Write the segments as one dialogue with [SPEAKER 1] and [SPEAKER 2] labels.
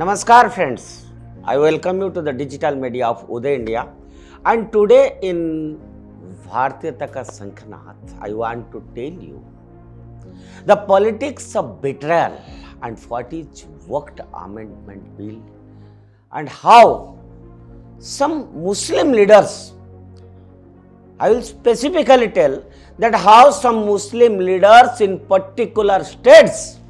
[SPEAKER 1] Namaskar friends, I welcome you to the digital media of Uday India, and today in Bhartiyata Ka Sankhnath I want to tell you the politics of betrayal and what is Waqf Amendment Bill and how some Muslim leaders, I will specifically tell that how some Muslim leaders in particular states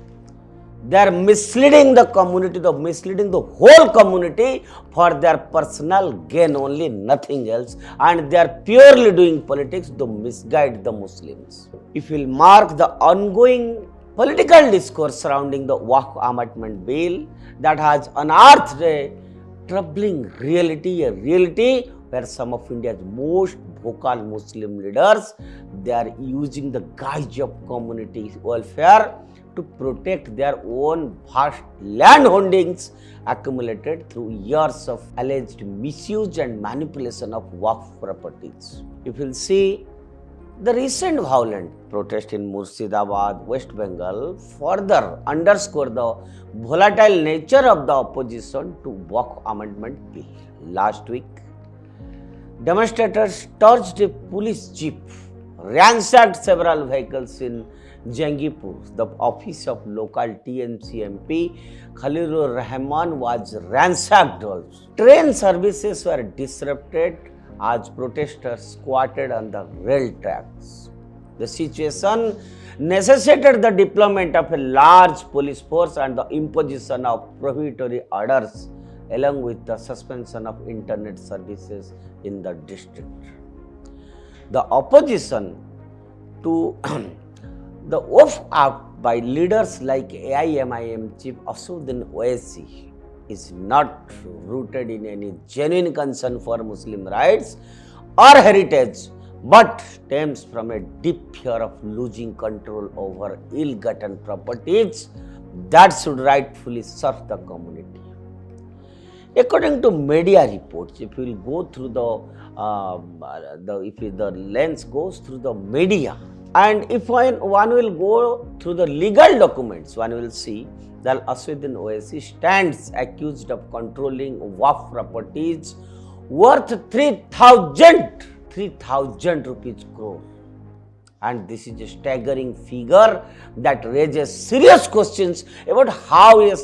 [SPEAKER 1] they are misleading the community, misleading the whole community for their personal gain only, nothing else, and they are purely doing politics to misguide the Muslims. If you will mark the ongoing political discourse surrounding the Waqf Amendment Bill that has unearthed a troubling reality, a reality where some of India's most vocal Muslim leaders, they are using the guise of community welfare to protect their own vast landholdings accumulated through years of alleged misuse and manipulation of Waqf properties. If you will see, the recent violent protest in Murshidabad, West Bengal further underscore the volatile nature of the opposition to Waqf Amendment Bill. Last week, demonstrators torched a police jeep, ransacked several vehicles in Jangipur. The office of local TMC MP Khalilur Rahman was ransacked also. Train services were disrupted as protesters squatted on the rail tracks. The situation necessitated the deployment of a large police force and the imposition of prohibitory orders along with the suspension of internet services in the district. The opposition to the Waqf Act by leaders like AIMIM Chief Asauddin Owaisi is not rooted in any genuine concern for Muslim rights or heritage, but stems from a deep fear of losing control over ill-gotten properties that should rightfully serve the community. According to media reports, if you will go through the lens goes through the media, and if one will go through the legal documents, one will see that Asauddin Owaisi stands accused of controlling Waqf properties worth 3,000 rupees crore. And this is a staggering figure that raises serious questions about how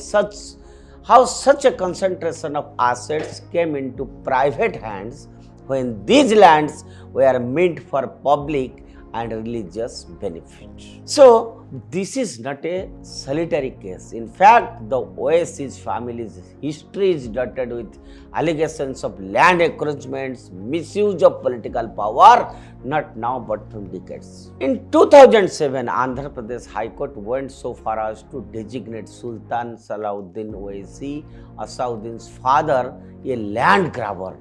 [SPEAKER 1] such a concentration of assets came into private hands when these lands were meant for public and religious benefit. So, this is not a solitary case. In fact, the Owaisi's family's history is dotted with allegations of land encroachments, misuse of political power, not now but from decades. In 2007, Andhra Pradesh High Court went so far as to designate Sultan Salahuddin Owaisi, Asauddin's father, a land grabber.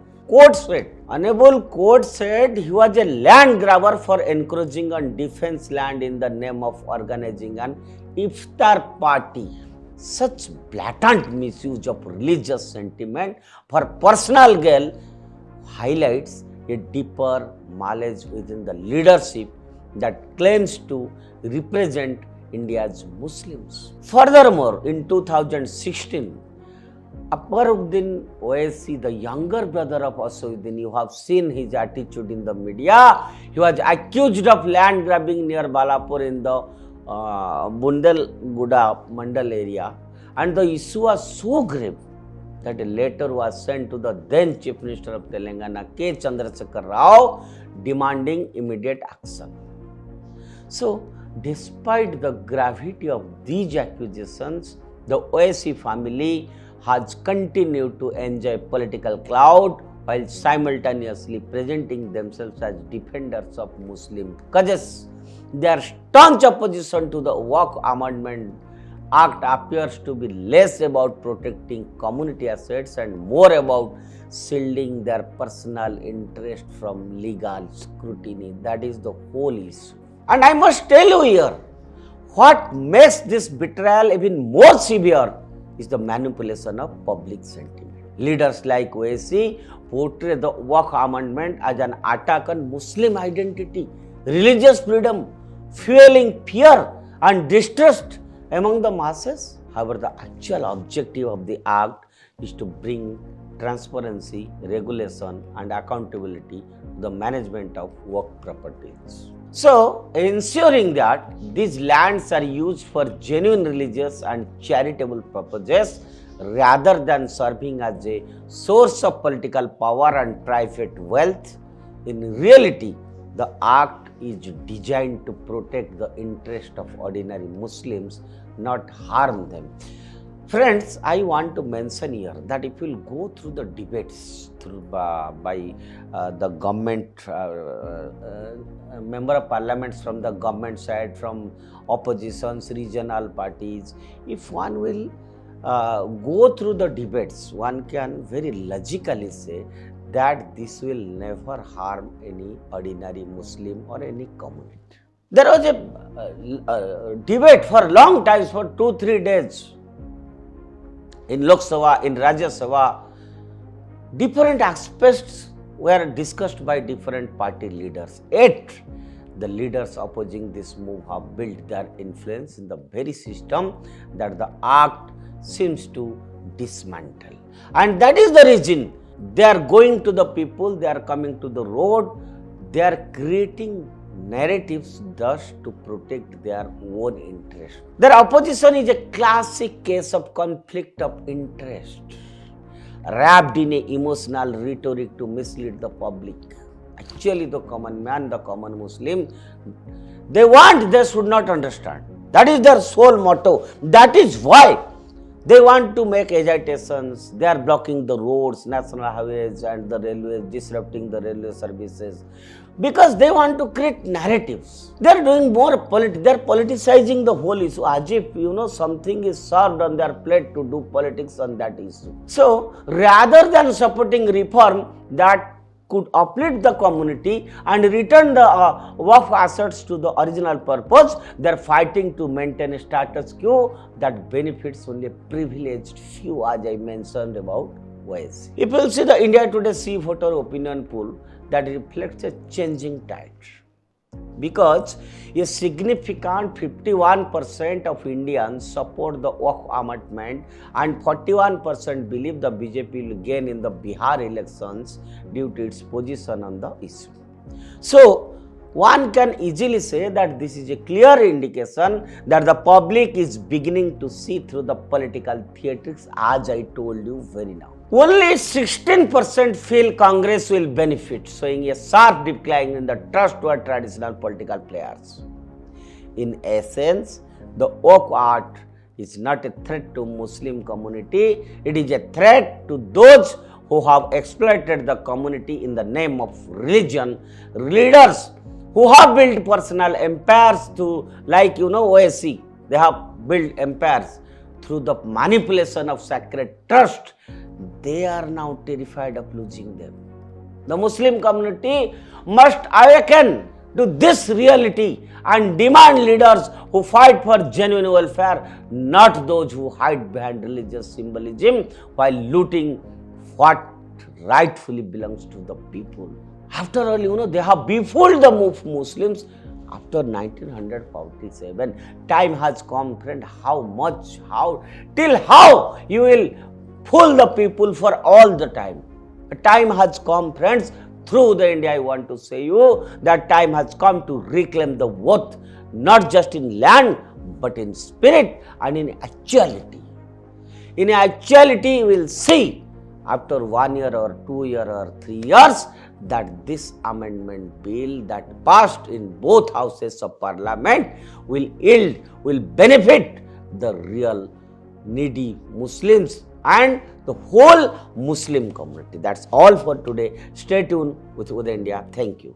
[SPEAKER 1] Honorable court said he was a land grabber for encroaching on defense land in the name of organizing an iftar party. Such blatant misuse of religious sentiment for personal gain highlights a deeper malaise within the leadership that claims to represent India's Muslims. Furthermore, in 2016, Akbaruddin Owaisi, the younger brother of Asauddin, you have seen his attitude in the media. He was accused of land grabbing near Balapur in the Bundelguda Mandal area, and the issue was so grave that a letter was sent to the then Chief Minister of Telangana, K. Chandrasekhar Rao, demanding immediate action. So, despite the gravity of these accusations, the Owaisi family has continued to enjoy political clout while simultaneously presenting themselves as defenders of Muslim causes. Their staunch opposition to the Waqf Amendment Act appears to be less about protecting community assets and more about shielding their personal interest from legal scrutiny. That is the whole issue. And I must tell you here, what makes this betrayal even more severe is the manipulation of public sentiment. Leaders like Owaisi portray the Waqf Amendment as an attack on Muslim identity, religious freedom, fueling fear and distrust among the masses. However, the actual objective of the act is to bring transparency, regulation, and accountability to the management of work properties. So, ensuring that these lands are used for genuine religious and charitable purposes rather than serving as a source of political power and private wealth. In reality, the act is designed to protect the interest of ordinary Muslims, not harm them. Friends, I want to mention here that if you go through the debates by the government, member of parliaments from the government side, from oppositions, regional parties, if one will go through the debates, one can very logically say that this will never harm any ordinary Muslim or any community. There was a debate for long times, for 2-3 days. In Lok Sabha, in Rajya Sabha, different aspects were discussed by different party leaders. Yet, the leaders opposing this move have built their influence in the very system that the act seems to dismantle. And that is the reason they are going to the people, they are coming to the road, they are creating narratives thus to protect their own interest. Their opposition is a classic case of conflict of interest, wrapped in a emotional rhetoric to mislead the public. Actually, the common man, the common Muslim, they should not understand. That is their sole motto. That is why they want to make agitations. They are blocking the roads, national highways and the railways, disrupting the railway services, because they want to create narratives. They are doing more they are politicizing the whole issue as if something is served on their plate to do politics on that issue. So rather than supporting reform that could uplift the community and return the Waqf assets to the original purpose, they are fighting to maintain a status quo that benefits only a privileged few, as I mentioned about ways. If you will see the India Today See Voter Opinion Poll, that reflects a changing tide, because a significant 51% of Indians support the Waqf Amendment and 41% believe the BJP will gain in the Bihar elections due to its position on the issue. So, one can easily say that this is a clear indication that the public is beginning to see through the political theatrics, as I told you very now. Only 16% feel Congress will benefit, showing a sharp decline in the trust toward traditional political players. In essence, the Waqf Act is not a threat to Muslim community, it is a threat to those who have exploited the community in the name of religion, leaders who have built personal empires to, like OSC, they have built empires through the manipulation of sacred trust. They are now terrified of losing them. The Muslim community must awaken to this reality and demand leaders who fight for genuine welfare, not those who hide behind religious symbolism while looting what rightfully belongs to the people. After all, they have befooled the Muslims after 1947. Time has come, friend. Till how you will fool the people for all the time? Time has come, friends. Through the India, I want to say you that time has come to reclaim the worth, not just in land, but in spirit and in actuality. In actuality, you will see after 1 year or 2 years or 3 years that this amendment bill that passed in both houses of parliament will benefit the real needy Muslims and the whole Muslim community. That's all for today. Stay tuned with Uday India. Thank you.